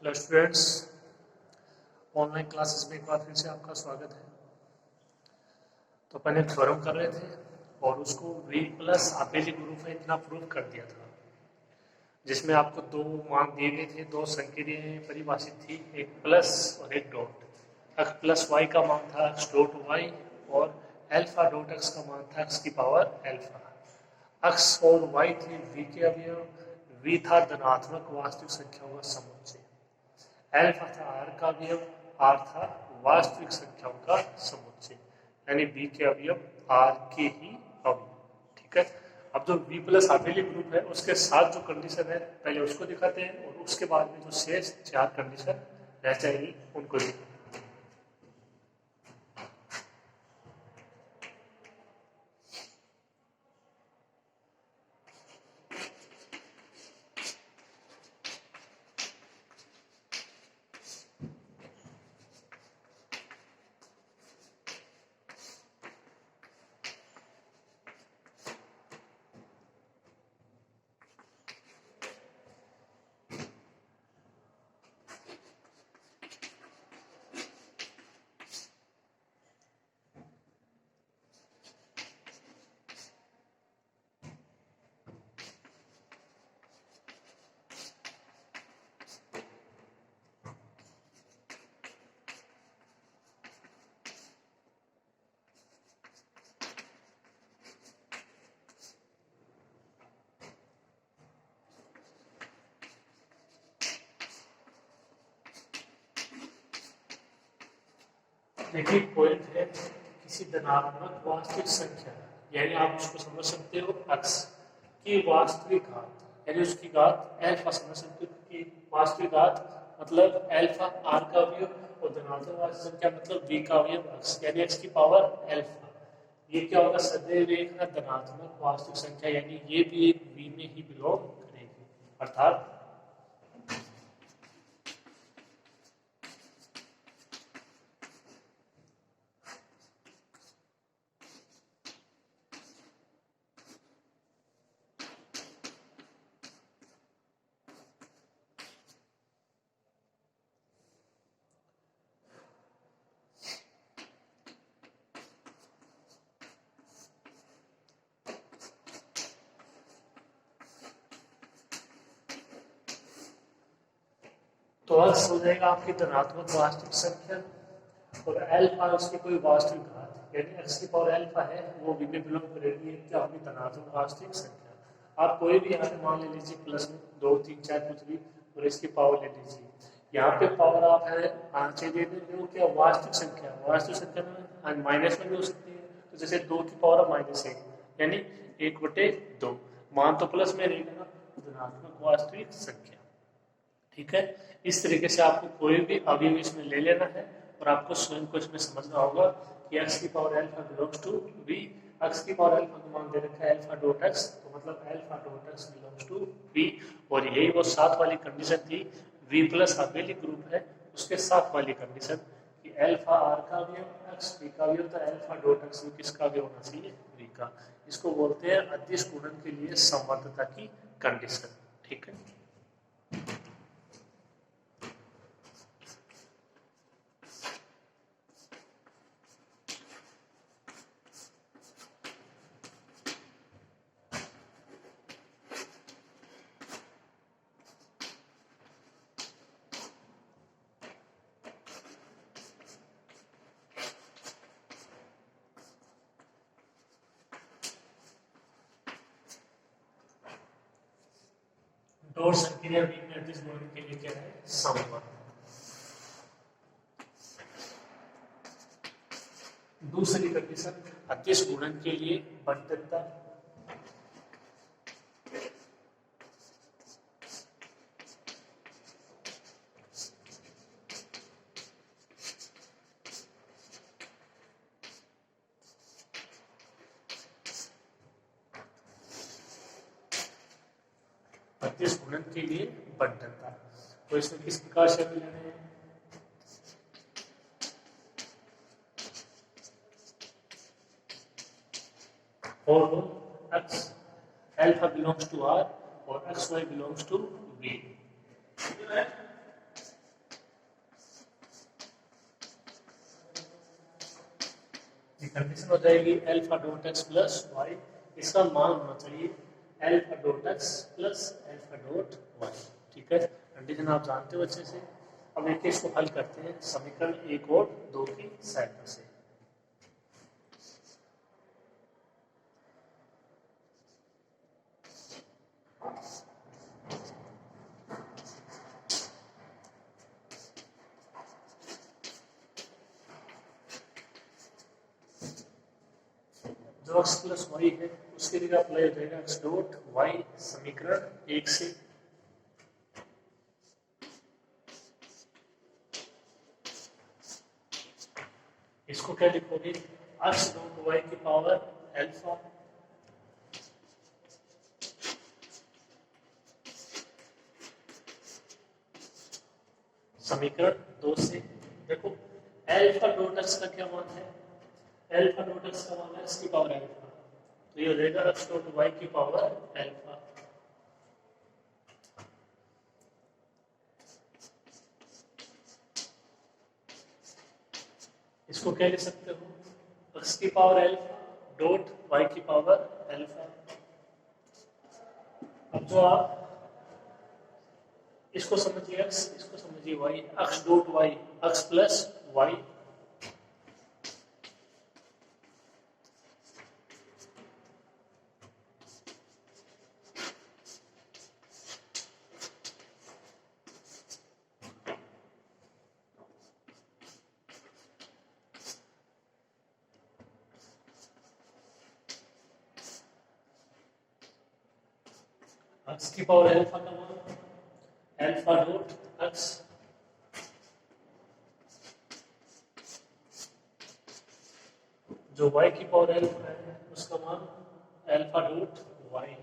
Hello students, online classes में एक बार फिर से आपका स्वागत है। तो अपन एक थ्योरम कर रहे थे और उसको V प्लस आपेली ग्रुप में इतना प्रूव कर दिया था, जिसमें आपको दो मान दिए गए थे, दो संक्रियाएं परिभाषित थी, एक प्लस और एक डॉट। x प्लस वाई का मान था x डॉट वाई और एल्फा डॉट x का मान था x की पावर एल्फा। x और y थे v के अवयव, v था धनात्मक वास्तविक संख्याओं का समुच्चय, एल्फा था आर का अवयव, आर था वास्तविक संख्याओं का समुच्चय, यानी बी के अवयव आर के ही अवयव। ठीक है, अब जो बी प्लस आपेली ग्रुप है उसके साथ जो कंडीशन है पहले उसको दिखाते हैं और उसके बाद में जो शेष चार कंडीशन रह जाएगी उनको दिखाते हैं। देखिए, पॉइंट है किसी धनात्मक वास्तविक संख्या, यानी आप उसको समझ सकते हो x की वास्तविक घात, यानी उसकी घात एल्फा समझ सकते हो कि वास्तविक घात मतलब एल्फा आर का अवयव और धनात्मक वास्तविक संख्या मतलब v का अवयव x, यानी x की पावर एल्फा। ये क्या होगा, सदैव एक धनात्मक वास्तविक संख्या, यानी ये भी एक v में ही बिलोंग करेगी। अर्थात तो x हो जाएगा आपकी धनात्मक वास्तविक संख्या और एल्फा उसकी कोई वास्तविक घात, यानी x की पावर एल्फा है वो v में बिलोंग करेगी, क्या होगी, धनात्मक वास्तविक संख्या। आप कोई भी यहाँ पे मान ले लीजिए प्लस में 2 3 4 कुछ भी और इसकी पावर ले लीजिए। यहाँ पे पावर आप है आंचे दे देंगे वो क्या वास्तविक संख्या, वास्तविक संख्या में माइनस में भी हो सकती है, तो जैसे 2 की पावर -1 यानी 1/2 मान तो प्लस में रहेगा ना, धनात्मक वास्तविक संख्या। ठीक है, इस तरीके से आपको कोई भी अवयव इसमें ले लेना है और आपको स्वयं को इसमें समझना होगा कि x की power alpha belongs to v, x की पावर एल्फा का मान दे रखा है एल्फा डॉट x, तो मतलब alpha dot x belongs to v। और यही वो साथ वाली कंडीशन थी, v प्लस आपेली ग्रुप है उसके साथ वाली कंडीशन कि एल्फा आर का अवयव x v का अवयव, तो एल्फा डॉट x किसका अवयव होना चाहिए, v का। इसको बोलते हैं अदिश गुणन के लिए समवर्तता की कंडीशन। ठीक है, डॉट संक्रिया v में अदिश गुणन के लिए क्या है, समवर्त। दूसरी कंडीशन अदिश गुणन के लिए बंटनता। अदिश गुणन के लिए बंटनता, तो इसमें किस प्रकार से लेने हैं, और x alpha belongs to R और xy belongs to V। ये कंडीशन हो जाएगी alpha dot X plus Y, इसका मान होना चाहिए alpha dot X plus alpha dot Y. ठीक है, कंडीशन आप जानते हो अच्छे से। अब एक इसको हल करते हैं समीकरण 1 और 2 की सहायता से। जो एक्स प्लस वाई है उसके लिए अप्लाई हो जाएगा एक्स डॉट वाई समीकरण 1 से। इसको क्या लिखोगे, एक्स डॉट वाई की पावर अल्फा समीकरण 2 से। देखो अल्फा डॉट एक्स का क्या मान है, अल्फा डॉट एक्स का मान है एक्स की पावर अल्फा, तो ये हो जाएगा एक्स डॉट वाई की पावर अल्फा। इसको क्या लिख सकते हो, एक्स की पावर अल्फा डॉट वाई की पावर अल्फा। अब जो आप इसको समझिए एक्स, इसको समझिए Y, X dot Y X plus Y X की पावर अल्फा का मान अल्फा डॉट एक्स जो y की पावर अल्फा है उसका मान alpha dot Y.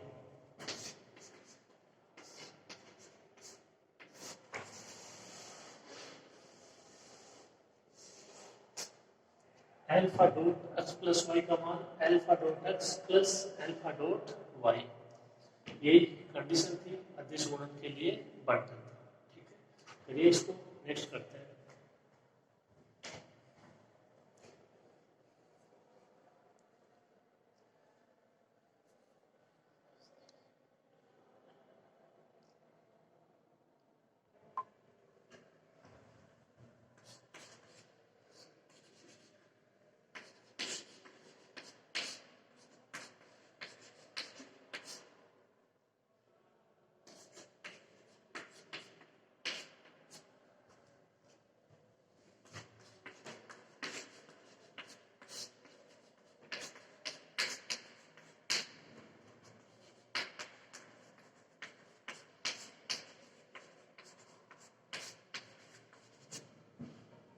Alpha dot X plus Y का मान alpha dot X plus alpha dot Y. यही कंडीशन थी अदिश गुणन के लिए बंटन। ठीक है, चलिए इसको नेक्स्ट करते हैं।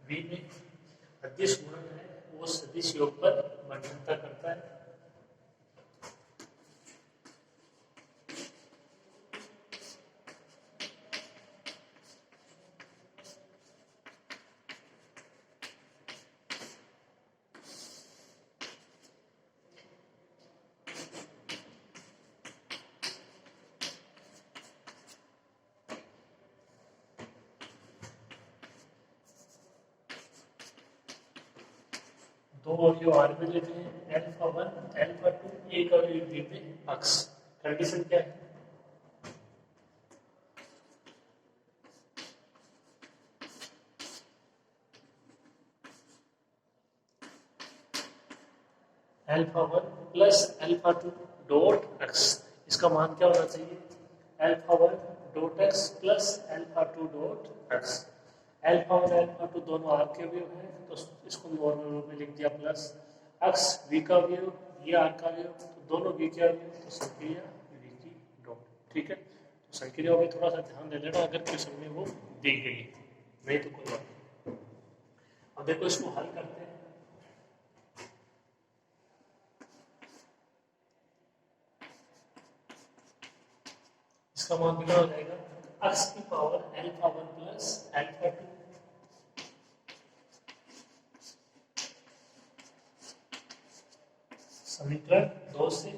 V में अदिश गुणन है वो सदिश योग पर बंटनता करता है। दो अवयव आर में लेते हैं अल्फा 1 अल्फा 2, एक अवयव बी में एक्स। कंडीशन क्या है, alpha 1 plus alpha 2 dot x, इसका मान क्या होना चाहिए alpha 1 dot X plus alpha 2 dot X. Alpha 1 alpha 2 दोनों आर के अवयव हैं तो इसको नॉर्मल रूप में लिख दिया प्लस एक्स वी का अवयव, ये आर का अवयव, तो दोनों वी के अवयव तो संक्रिया वी की डॉट। ठीक है, तो संक्रिया में थोड़ा सा ध्यान दे लेना अगर क्वेश्चन में वो दी गई, नहीं तो कोई बात नहीं। अब देखो इसको हल करते हैं। इसका मान कितना हो जाएगा एक्स की पावर अल्फा 1 प्लस अल्फा 2 समीकरण 2 से।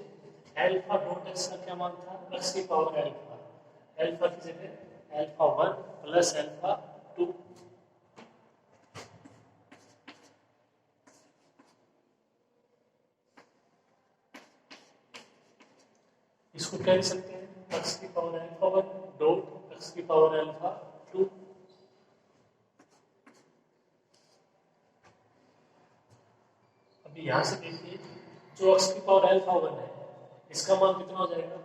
अल्फा डॉट एक्स का क्या मान था, एक्स की पावर अल्फा, अल्फा की जगह अल्फा 1 प्लस अल्फा 2। इसको कह सकते हैं एक्स की पावर अल्फा 1 डॉट एक्स की पावर अल्फा 2। अभी यहां से देखिए जो एक्स की पावर अल्फा 1 है इसका मान कितना हो जाएगा,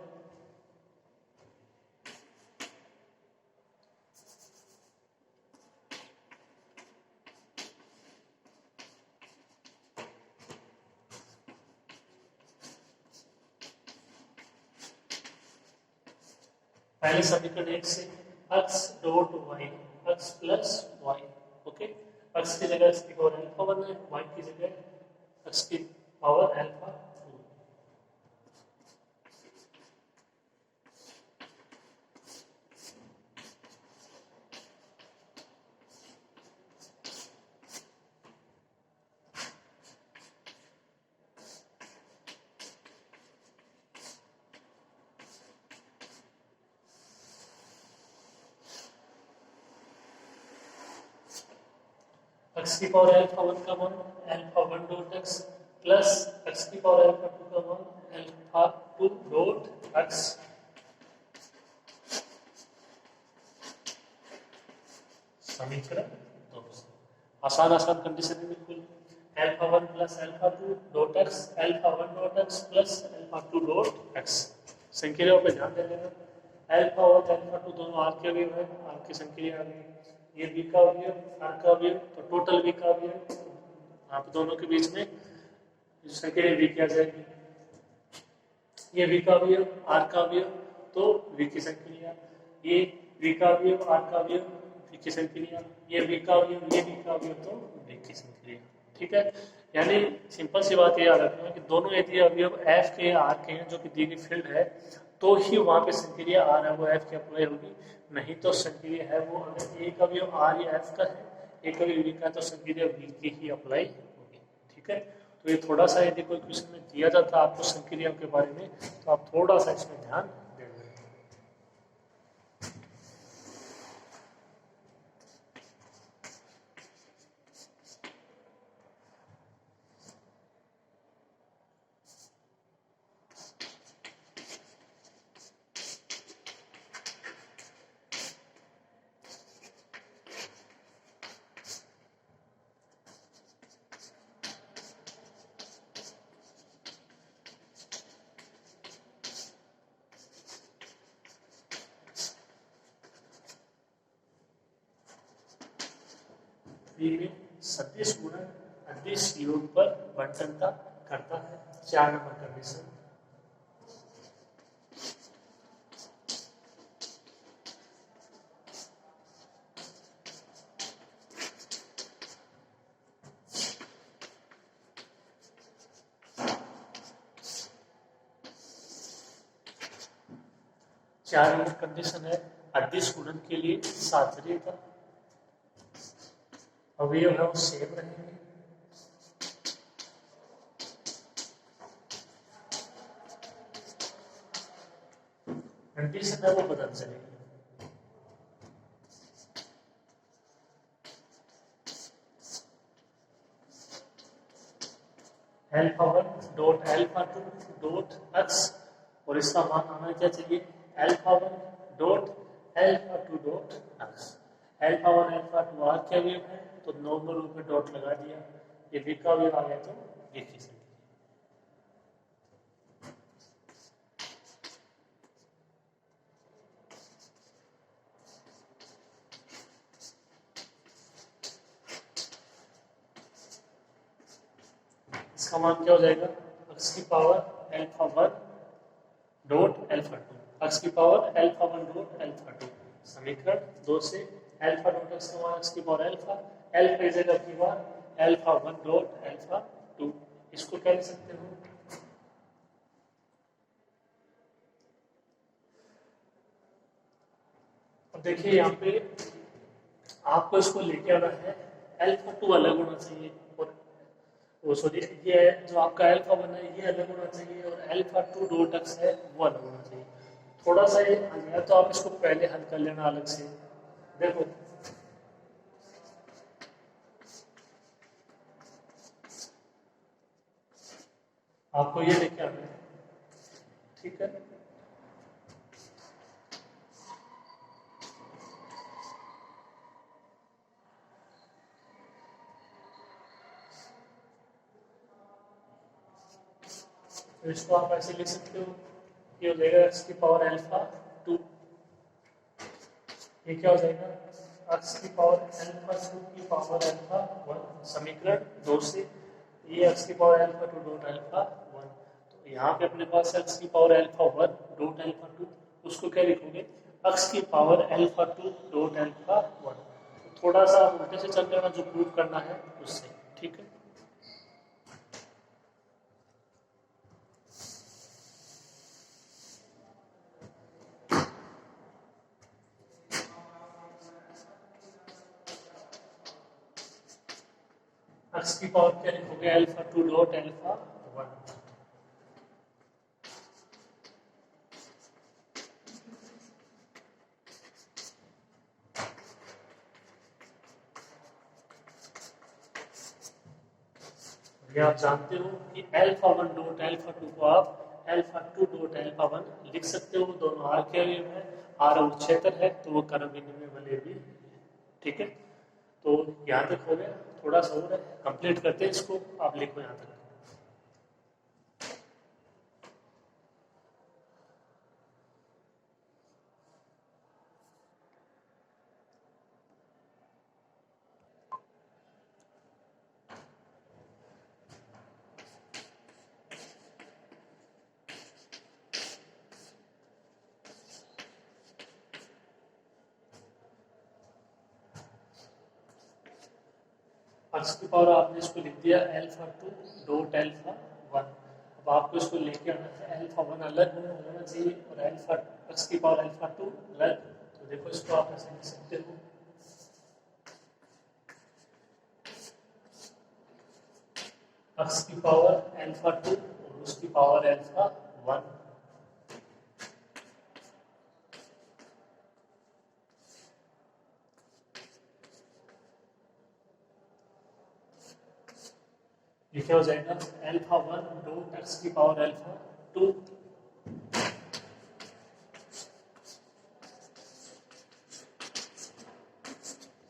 पहले समीकरण 1 से x dot y x plus y, okay, x की जगह x की पावर अल्फा 1 है, y की जगह x की पावर अल्फा 2। x की पावर अल्फा 1 का मान alpha 1 dot x plus x की पावर अल्फा 2 का मान अल्फा 2 डॉट x। समीकरण 2 आसान आसान कंडीशन है बिल्कुल। Alpha 1 plus alpha 2 dot x alpha 1 dot x plus alpha 2 dot x। संख्याओं पे ध्यान दे लेना, अल्फा 1 अल्फा 2 दोनों आर के अवयव है, आर की संख्या आ गई, ये बी का अवयव आर का अवयव, तो टोटल बी का अवयव, आप दोनों के बीच में संख्या बी किया जाएगी, ये बी का अवयव आर का अवयव तो बी की संख्या, ये बी का अवयव आर का अवयव बी की संख्या, ये बी का अवयव ये बी का अवयव तो बी की संख्या। ठीक है, यानी सिंपल सी बात ये याद रखना कि दोनों यदि अवयव एफ के आर के हैं जो कि दी गई फील्ड है तो ही वहां पे संक्रिया आर है वो एफ की अप्लाई होगी, नहीं तो संक्रिया है वो अगर एक अवयव आर या एफ का है एक अवयव वी का तो संक्रिया वी की ही अप्लाई होगी। ठीक है, तो ये थोड़ा सा यदि कोई क्वेश्चन में दिया जाता आपको संक्रिया के बारे में तो आप थोड़ा सा इसमें ध्यान दें। में सदिश गुणन अदिश योग पर बंटनता करता है। 4 नंबर कंडीशन, चार नंबर कंडीशन है अदिश गुणन के लिए सातरे का अवयव है वो सेम रहेंगे। कंडीशन है वो बदल जाएगी। Alpha 1 dot alpha 2 dot X और इसका मान आना क्या चाहिए alpha 1 dot alpha 2 dot X. Alpha 1 alpha 2 R के अवयव है तो नॉर्मल रूप में डॉट लगा दिया, ये बी का अवयव आ गया तो बी की संख्या। इसका मान क्या हो जाएगा एक्स की power alpha 1 dot alpha 2 x की पावर अल्फा 1 डॉट अल्फा 2। समीकरण 2 से अल्फा डॉट एक्स का मान एक्स की power alpha alpha is equal to alpha 1 dot alpha 2। इसको क्या लिख सकते हो अब देखिए यहाँ पे आपको इसको लेके आना है अल्फा 2 अलग होना चाहिए और वो सॉरी ये जो आपका अल्फा 1 है ये अलग होना चाहिए और अल्फा 2 डॉट एक्स है वो अलग होना चाहिए। थोड़ा सा ये या तो आप इसको पहले हल कर लेना अलग से। देखो आपको ये लेके आना है, ठीक है, तो इसको आप ऐसे लिख सकते हो, ये हो जाएगा एक्स की पावर अल्फा 2, ये क्या हो जाएगा एक्स की पावर अल्फा 2 की पावर अल्फा 1, समीकरण 2 से ये एक्स की पावर अल्फा 2 डॉट अल्फा 1, तो यहाँ पे अपने पास एक्स की पावर अल्फा 1 डॉट अल्फा 2, उसको क्या लिखोगे एक्स की पावर अल्फा 2 डॉट अल्फा 1, तो थोड़ा सा आप उल्टे से चल लेना जो प्रूव करना है उससे, ठीक है। एक्स की पावर क्या लिखोगे अल्फा 2 डॉट अल्फा 1, ये आप जानते हो कि अल्फा 1 डॉट अल्फा 2 को आप अल्फा 2 डॉट अल्फा 1 लिख सकते हो, दोनों आर के अवयव है, आर उच्चतर है तो वो कर्म विनिमय वाले भी, ठीक है। तो यहाँ तक हो गया, थोड़ा सा और है, कंप्लीट करते हैं इसको, आप लिखो यहाँ तक। एक्स की पावर आपने इसको लिख दिया अल्फा 2 डॉट अल्फा 1, अब आपको इसको लेके आना है अल्फा 1 अलग होना चाहिए और अल्फा एक्स की पावर अल्फा 2 अलग, तो देखो इसको आप ऐसे लिख सकते हो एक्स की पावर अल्फा 2 और उसकी पावर अल्फा 1, ये क्या हो जाएगा अल्फा 1 डॉट एक्स की पावर अल्फा 2,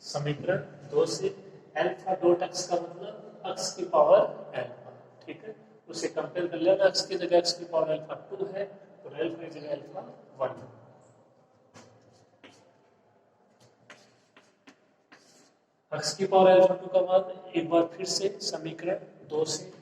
समीकरण 2 से अल्फा डॉट एक्स का मतलब एक्स की पावर अल्फा, ठीक है, उसे कंपेयर कर लेना, एक्स की जगह एक्स की पावर अल्फा 2 है तो अल्फा की जगह अल्फा 1, एक्स की पावर अल्फा 2 का मान एक बार फिर से समीकरण 2 से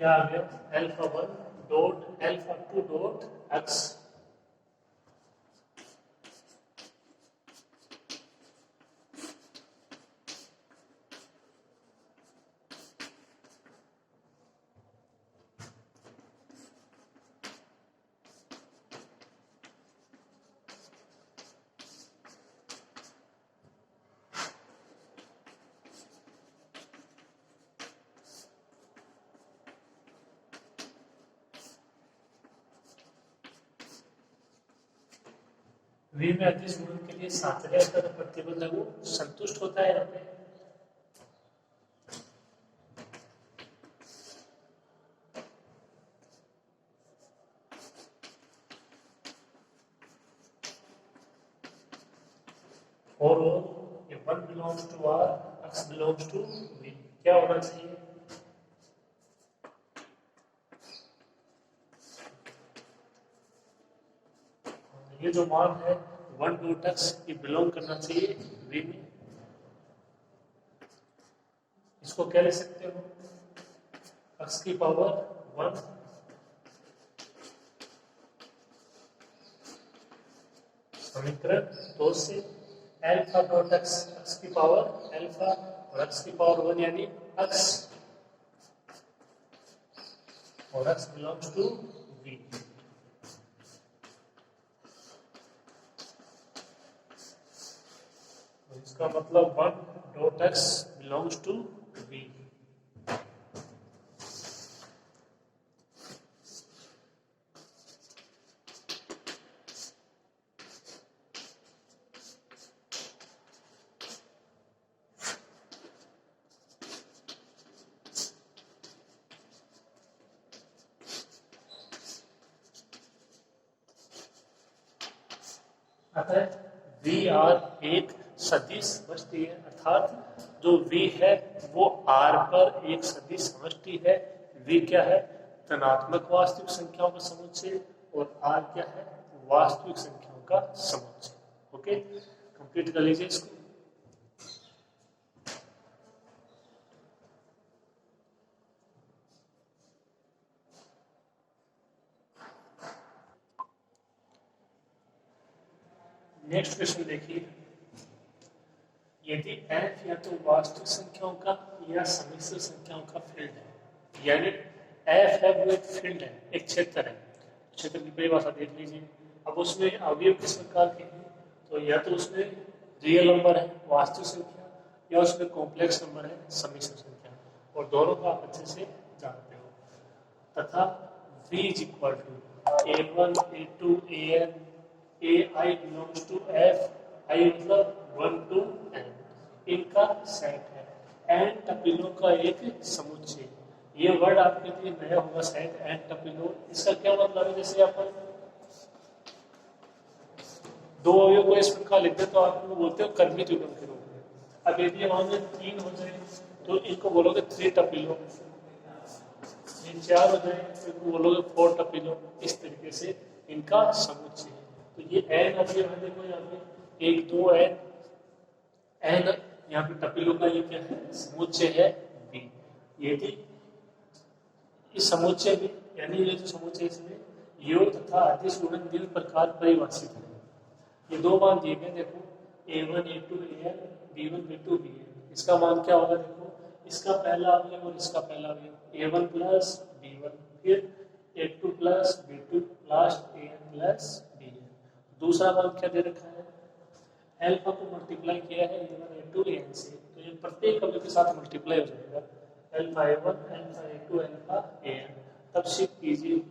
क्या आ गया alpha 1 dot alpha 2 dot X, V में अदिश गुणन के लिए सातवें स्तर का प्रतिबंध है वो संतुष्ट होता है यहाँ पे, और वो ये 1 belongs to R X belongs to V, क्या होना चाहिए ये जो मान है 1 डॉट एक्स ये बिलोंग करना चाहिए वी में, इसको क्या लिख सकते हो एक्स की पावर 1 समीकरण 2 से अल्फा डॉट एक्स एक्स की पावर अल्फा और एक्स की पावर 1 यानी एक्स और एक्स बिलोंग्स टू वी, इसका मतलब 1 dot X belongs to V, आता है वी आर एक सदिश समष्टि है, अर्थात जो वी है वो आर पर एक सदिश समष्टि है। वी क्या है? धनात्मक वास्तविक संख्याओं का समुच्चय, और आर क्या है? वास्तविक संख्याओं का समुच्चय। ओके, कंप्लीट कर लीजिए इसको। नेक्स्ट क्वेश्चन देखिए, यदि f या तो वास्तविक संख्याओं का या सम्मिश्र संख्याओं का फील्ड है, यानी f है वो एक फील्ड है, एक क्षेत्र है। क्षेत्र की परिभाषा देख लीजिए। अब उसमें अवयव किस प्रकार के हैं? तो या तो उसमें रियल नंबर है वास्तविक संख्या, या उसमें कॉम्प्लेक्स नंबर है सम्मिश्र संख्या, और दोनों का आप अच्छे से जानते हो। तथा v is equal to a1 a2 an ai belongs to f, i मतलब 1 to n, इनका सेट है। एन टपिलों का एक समुच्चय। ये वर्ड आपके लिए नया होगा शायद, एन टपिलो। इसका क्या मतलब है? जैसे अपन दो अवयव को इस प्रकार लिखते तो आप बोलते हो कर्मी द्विगुण के रूप में। अब यदि मान लो 3 हो जाए तो इनको बोलोगे 3 टपिलो, 4 हो जाए तो इनको बोलोगे 4 टपिलो। इस तरीके से इनका समुच्चय है। तो ये एन अवयव है, देखो यहाँ पे 1 2 एन, एन यहाँ पे टपिलों का ये क्या है? समुच्चय है बी। यदि इस समुच्चय में, यानी ये जो समुच्चय इसमें योग तथा अदिश गुणन निम्न प्रकार परिभाषित है। ये दो मान दिए गए, देखो a1 a2 an b1 b2 bn। इसका मान क्या होगा? देखो इसका पहला अवयव और इसका पहला अवयव a1 प्लस b1, फिर a2 plus b2, last an plus bn। दूसरा मान क्या दे रखा है? अल्फा को मल्टीप्लाई किया है a1 a2 an से, तो ये प्रत्येक अवयव के साथ मल्टीप्लाई हो जाएगा। Alpha a1 alpha a2 alpha an। तब शिफ्ट कीजिए,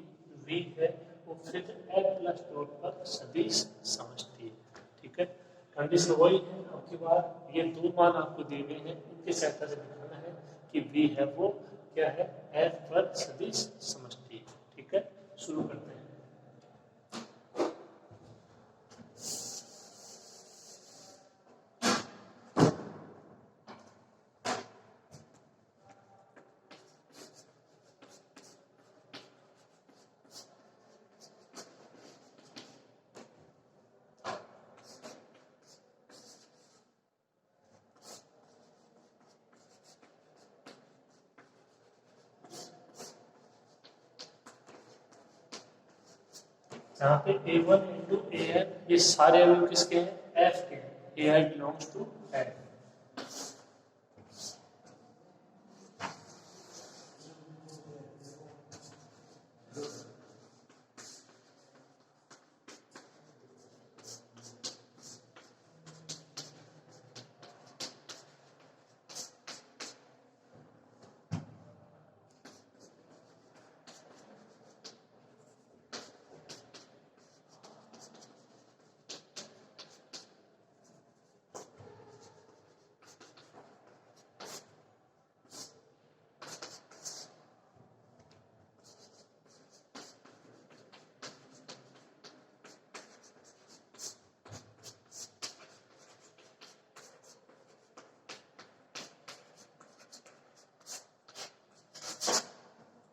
v है वो फिर l प्लस डॉट पर सदिश समष्टि है। ठीक है, कंडीशन वही है। अब की बार ये दो मान आपको दिए गए हैं, इनके सहायता से दिखाना है कि v है वो क्या है? f पर सदिश समष्टि। ठीक है, शुरू करते हैं। यहाँ पे a1 a2 an ये सारे अवयव किसके हैं? f के हैं। ai belongs to f।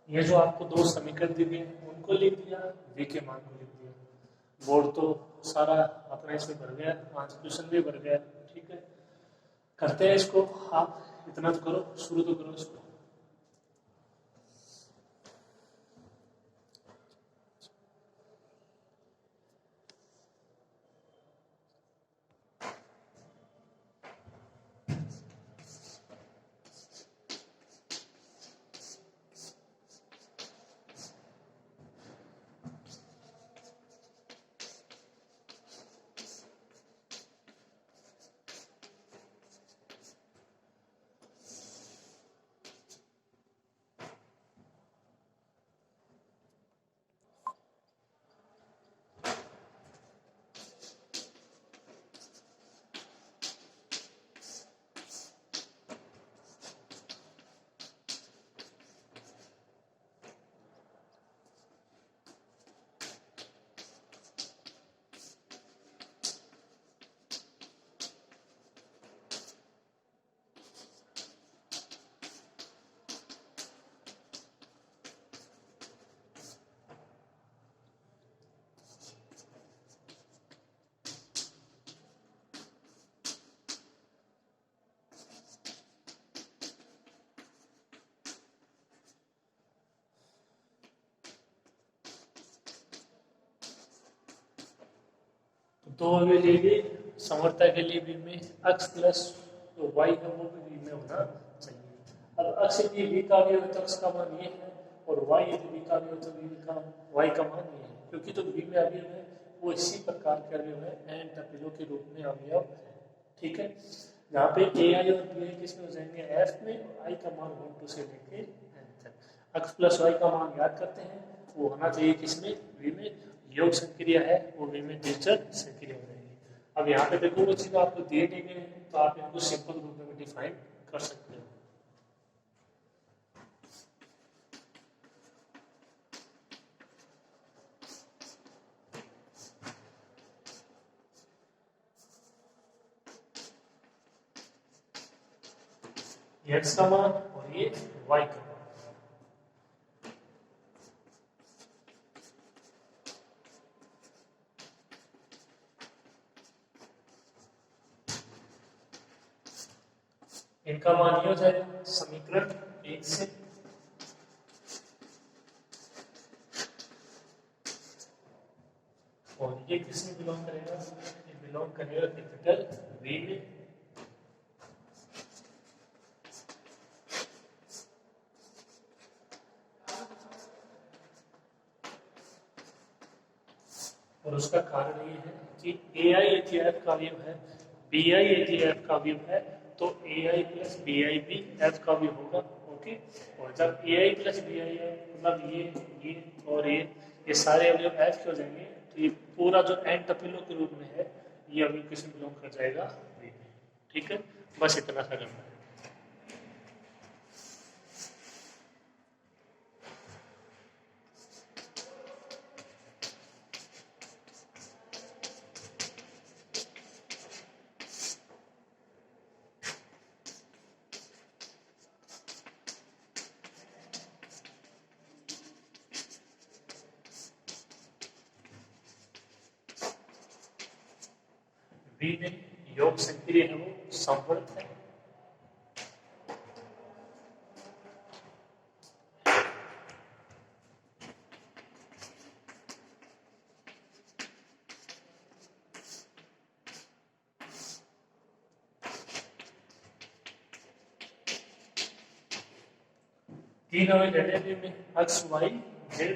ये जो आपको दो समीकरण दिए हैं उनको लिख दिया, v के मान को लिख दिया। बोर्ड तो सारा अपना इसमें भर गया, ट्रांसक्रिप्शन भी भर गया। ठीक है, करते हैं इसको। आप इतना तो करो, शुरू तो करो इसको। तो अभी ले लिए समर्था के लिए भी में x प्लस जो y है वो भी में होना चाहिए। अब x यदि v का अवयव है तो x का मान ये है, और y यदि v का अवयव है तो v का y का मान ये है, क्योंकि जो v में अवयव है वो इसी प्रकार के अवयव है n टपिलों के रूप में अवयव है। ठीक है, यहाँ पे ai और bi किसमें हो जाएंगे f में, और i का मान 1 2 से लेके n तक। x प्लस y का मान याद करते हैं, वो होना चाहिए किसमें, v में। योग संक्रिया है वो v में निर्जर संक्रिया हो जाएगी। अब यहाँ पे देखो वो चीज आपको दिए नहीं गए हैं, तो आप इनको सिंपल रूप में डिफाइन कर सकते हो। ये x का मान और ये y का मान। इनका मान ये हो जाएगा समीकरण 1 से, और ये किसमें बिलोंग करेगा, ये बिलोंग करेगा कैपिटल V में। और उसका कारण ये है कि AI यदि F का अवयव है, BI यदि F का अवयव है, तो AI प्लस BI भी F का अवयव होगा। ओके, और जब AI प्लस BI है मतलब ये और ये सारे अवयव F के हो जाएंगे, तो ये पूरा जो n टपिलों के रूप में है ये अवयव किसमें बिलोंग कर जाएगा, V में। ठीक है, बस इतना सा करना है। V में योग संक्रिय है वो संवर्त है। तीन अवयव घटे में x y z।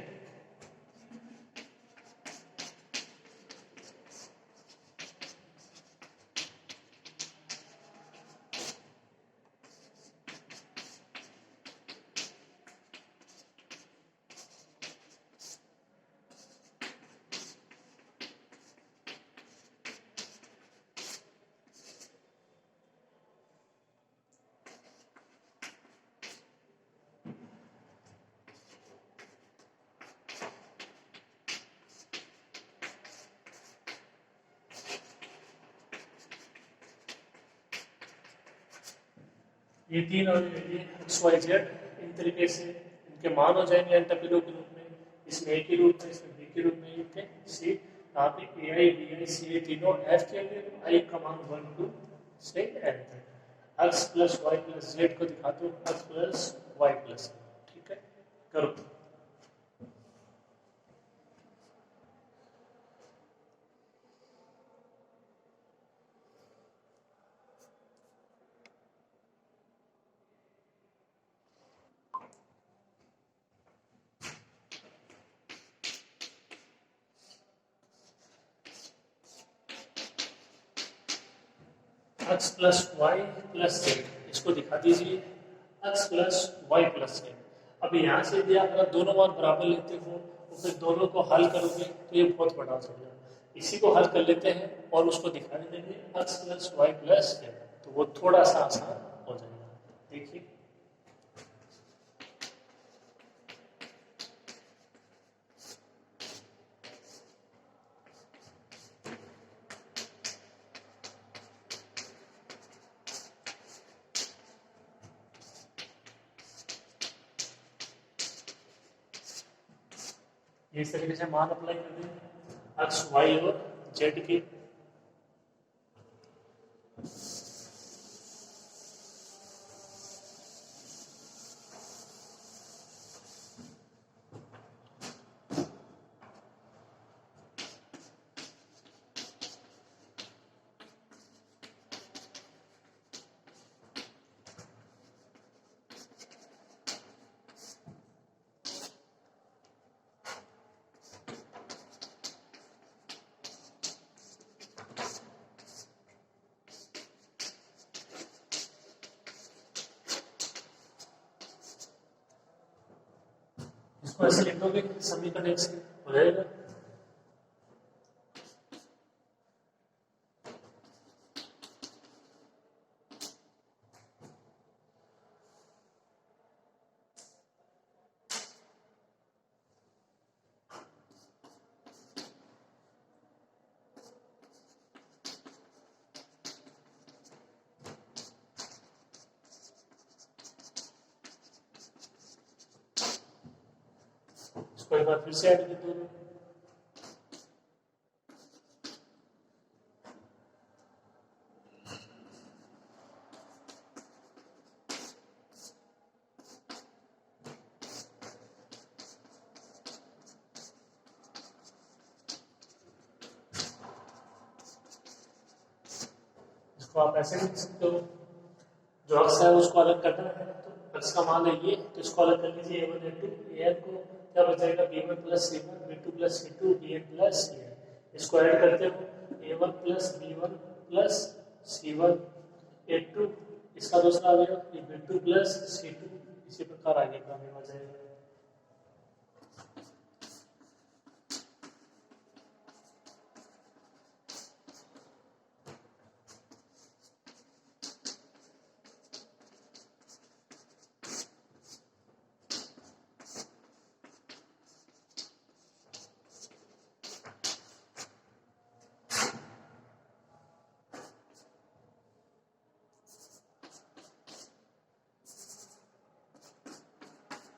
ये तीन और ये एक्स वाई जेड इन तरीके से इनके मान हो जाएंगे एन टपिलों के रूप में, इसमें ए के रूप में, इसमें बी के रूप में, इनके सी। यहाँ पे ए आई बी आई सी ए तीनों एफ के लिए आई का मान 1 2 से एन तक। X plus Y plus Z को दिखा दो एक्स प्लस वाई प्लस। ठीक है, करो। X plus Y plus Z इसको दिखा दीजिए X plus Y plus Z. अब यहाँ से यदि आप अगर दोनों मान बराबर लेते हो तो फिर दोनों को हल करोगे तो ये बहुत बड़ा हो जाएगा। इसी को हल कर लेते हैं और उसको दिखा देंगे X plus Y plus Z, तो वो थोड़ा सा आसान हो जाएगा। देखिए इस तरीके से मान अप्लाई कर दें एक्स वाई और जेड के। इसको ऐसे लिख दोगे समीकरण एक से हो जाएगा। इसको एक बार फिर से ऐड कर दो। इसको आप ऐसे लिख सकते हो, जो अक्स है उसको अलग करना है तो अक्स का मान है ये, तो इसको अलग कर लीजिए a1 a2 an को क्या बचेगा b1 plus c1 b2 plus c2 bn plus cn। इसको ऐड करते हो a1 plus b1 plus c1 a2, इसका दूसरा आ गया b2 प्लस c2, इसी प्रकार आगे का भी आ जाएगा।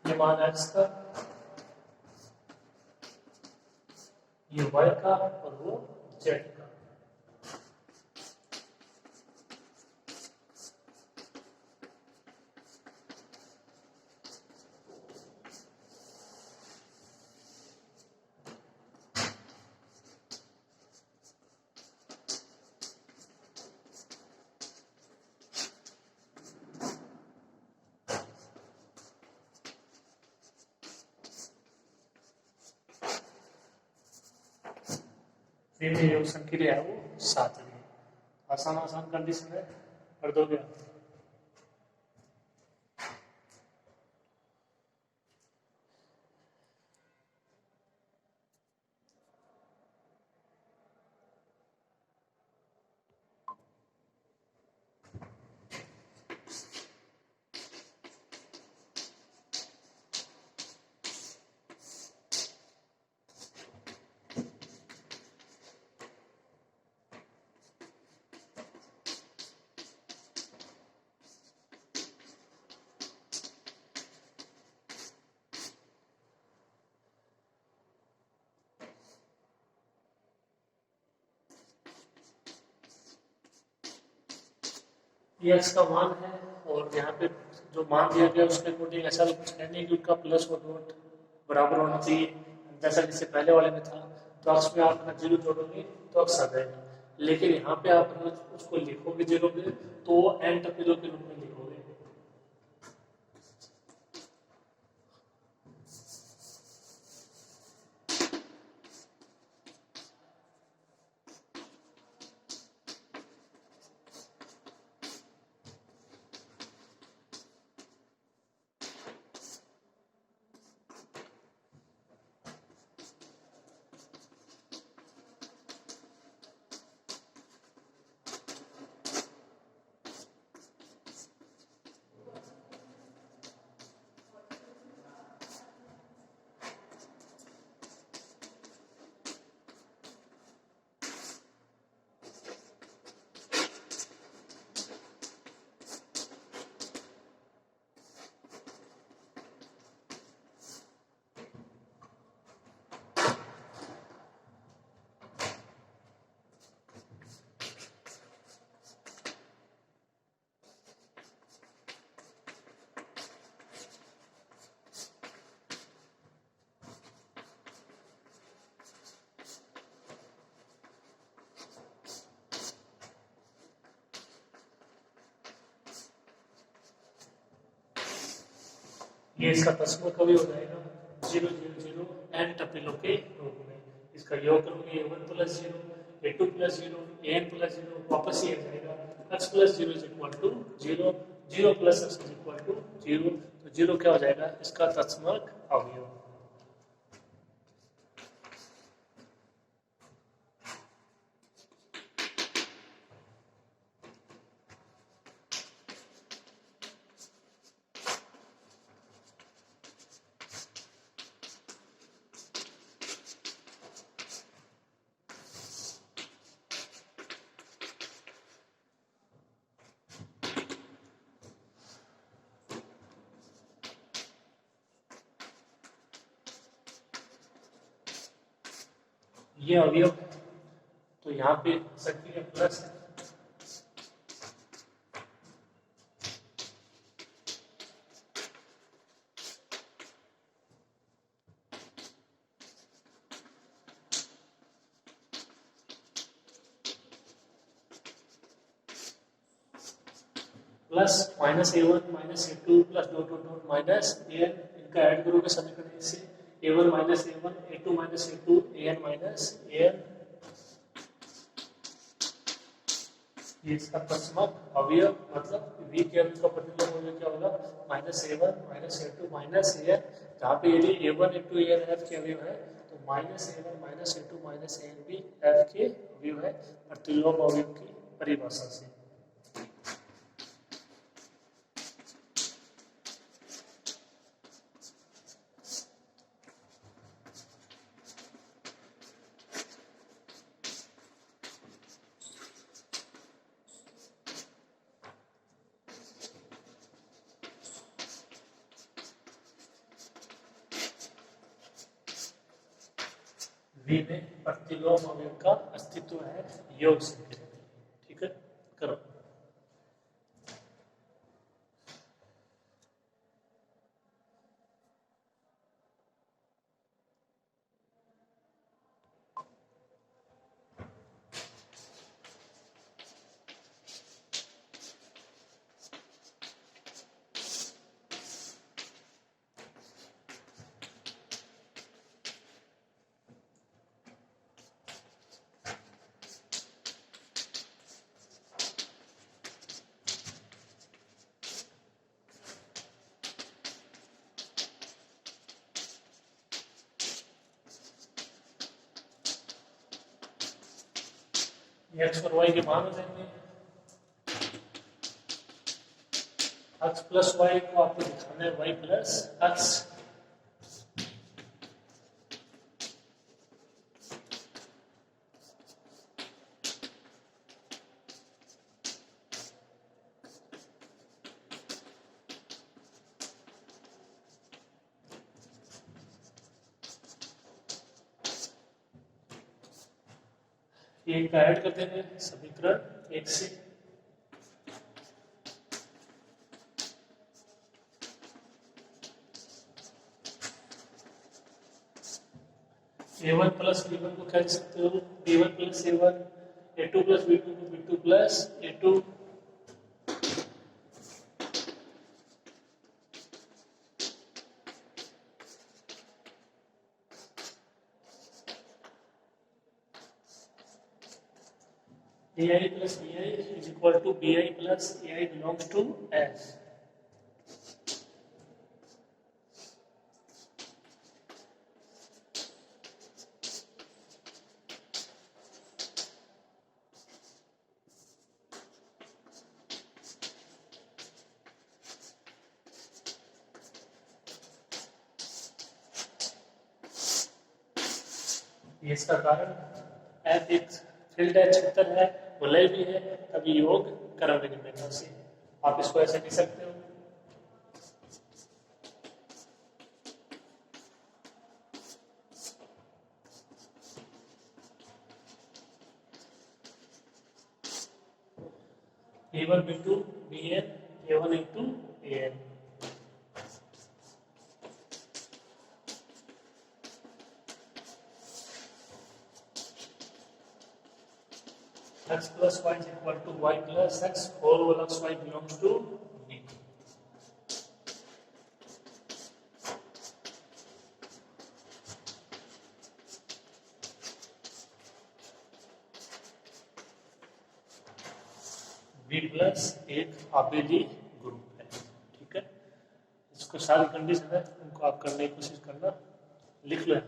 ये मान x का, ये y का और वो z का। ये योग संक्रिया है वो 7 है। आसान आसान कंडीशन है, कर दोगे आप। ये x का मान है और यहाँ पे जो मान दिया गया उसके अकॉर्डिंग ऐसा कुछ है नहीं कि उनका प्लस और डॉट बराबर होना चाहिए, जैसा जिससे पहले वाले में था। तो अक्स में आप जीरो जोड़ोगे तो अक्स आ जाएगा, लेकिन यहाँ पे आप उसको लिखोगे जीरो में तो एन टपिलो के रूप में लिखोगे। ये इसका तस्वीर कभी हो जाएगा 0 0 0 एन टपिलों के रूप में। इसका योग करोगे a1 plus 0 a2 plus 0 an plus 0, वापस ये आ जाएगा x plus 0 is equal to 0 0 plus x is equal to 0। तो 0 क्या हो जाएगा इसका तत्समक अवयव। ये अवयव है, तो यहाँ पे सक्रिय प्लस है, plus minus A1 minus A2 plus dot dot dot minus AN, इनका ऐड करोगे समीकरण से A1 minus A1 A2 minus A2 AN minus AN, ये इसका प्रश्नक अवयव मतलब V के अंक का प्रतिलोम अवयव क्या होगा minus A1 minus A2 minus AN, जहाँ पे यदि A1 A2 AN F के अवयव है तो minus A1 minus A2 minus AN भी F के अवयव है प्रतिलोम अवयव की परिभाषा से। V में प्रतिलोम अवयव का अस्तित्व है योग संख्या, ठीक है, करो। एक्स और वाई के मान हो जाएंगे, एक्स प्लस वाई को आपको दिखाना है वाई प्लस एक्स, ये इनका ऐड कर देंगे समीकरण 1 से, A1 प्लस B1 को क्या लिख सकते हो B1 plus A1, A2 plus B2 को B2 plus A2, AI plus BI is equal to BI plus AI belongs to S. ये इसका कारण F एक फील्ड है, क्षेत्र है, वलय भी है, तभी योग कराने के मेथड से आप इसको ऐसे लिख सकते हो। A1 B2 BN A1 into AN, x plus y is equal to y plus x, whole whole x y belongs to B. B plus एक आबेदी ग्रुप है, ठीक है। इसको सारी कंडीशन है, उनको आप करने की कोशिश करना, लिख लो।